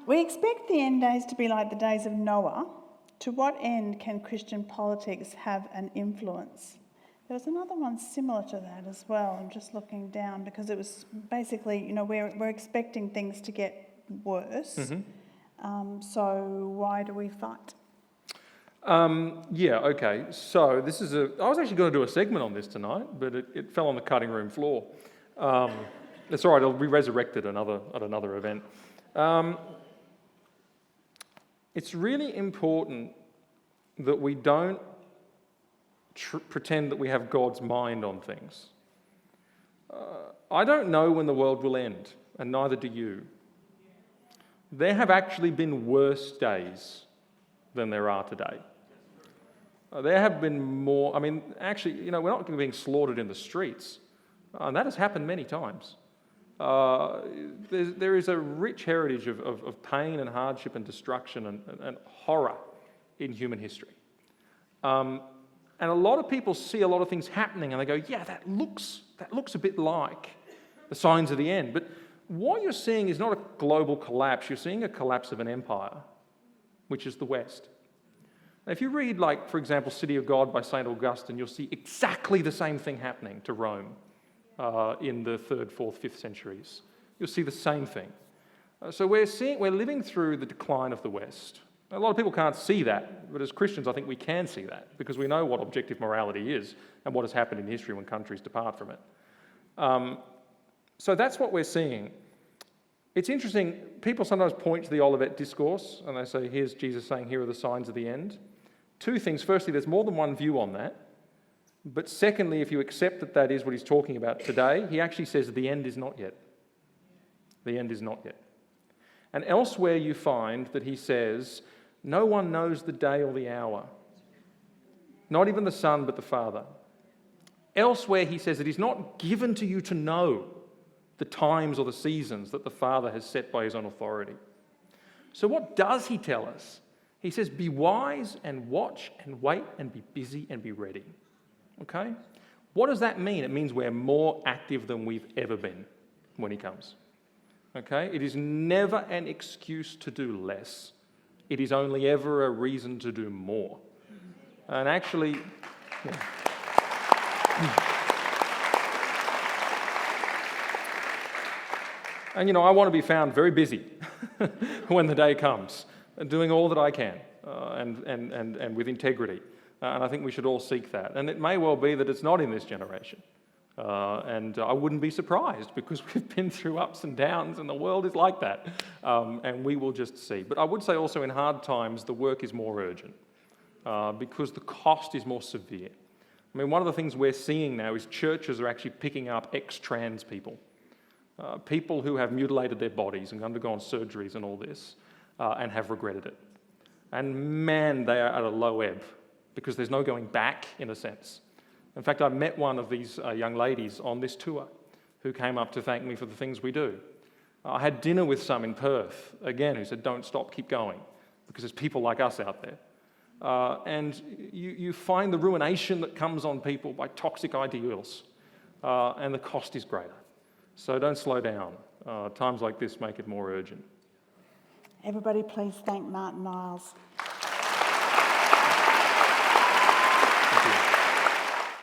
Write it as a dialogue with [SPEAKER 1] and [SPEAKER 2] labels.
[SPEAKER 1] We expect the end days to be like the days of Noah. To what end can Christian politics have an influence? There was another one similar to that as well. I'm just looking down because it was basically, we're expecting things to get worse.
[SPEAKER 2] Mm-hmm.
[SPEAKER 1] So why do we fight?
[SPEAKER 2] Okay. So this is I was actually going to do a segment on this tonight, but it fell on the cutting room floor. It's all right. It'll be resurrected at another event. It's really important that we don't pretend that we have God's mind on things. I don't know when the world will end, and neither do you. There have actually been worse days than there are today. There have been more, we're not being slaughtered in the streets, and that has happened many times. There is a rich heritage of pain and hardship and destruction and horror in human history. And a lot of people see a lot of things happening and they go, yeah, that looks a bit like the signs of the end. But what you're seeing is not a global collapse. You're seeing a collapse of an empire, which is the West. Now, if you read, for example, City of God by St. Augustine, you'll see exactly the same thing happening to Rome in the 3rd, 4th, 5th centuries. You'll see the same thing. So we're living through the decline of the West. A lot of people can't see that, but as Christians, I think we can see that because we know what objective morality is and what has happened in history when countries depart from it. So that's what we're seeing. It's interesting, people sometimes point to the Olivet Discourse and they say, here's Jesus saying, here are the signs of the end. Two things. Firstly, there's more than one view on that. But secondly, if you accept that that is what he's talking about today, he actually says the end is not yet. The end is not yet. And elsewhere you find that he says, no one knows the day or the hour. Not even the Son, but the Father. Elsewhere he says it is not given to you to know the times or the seasons that the Father has set by his own authority. So what does he tell us? He says, be wise and watch and wait and be busy and be ready. Okay? What does that mean? It means we're more active than we've ever been when he comes. Okay? It is never an excuse to do less. It is only ever a reason to do more. And actually... Yeah. And, I want to be found very busy when the day comes, doing all that I can and with integrity. And I think we should all seek that. And it may well be that it's not in this generation. And I wouldn't be surprised because we've been through ups and downs and the world is like that. And we will just see. But I would say also in hard times, the work is more urgent because the cost is more severe. One of the things we're seeing now is churches are actually picking up ex-trans people. People who have mutilated their bodies and undergone surgeries and all this and have regretted it. And man, they are at a low ebb because there's no going back in a sense. In fact, I met one of these young ladies on this tour who came up to thank me for the things we do. I had dinner with some in Perth, again, who said, don't stop, keep going, because there's people like us out there. And you find the ruination that comes on people by toxic ideals, and the cost is greater. So don't slow down. Times like this make it more urgent.
[SPEAKER 1] Everybody please thank Martin Miles.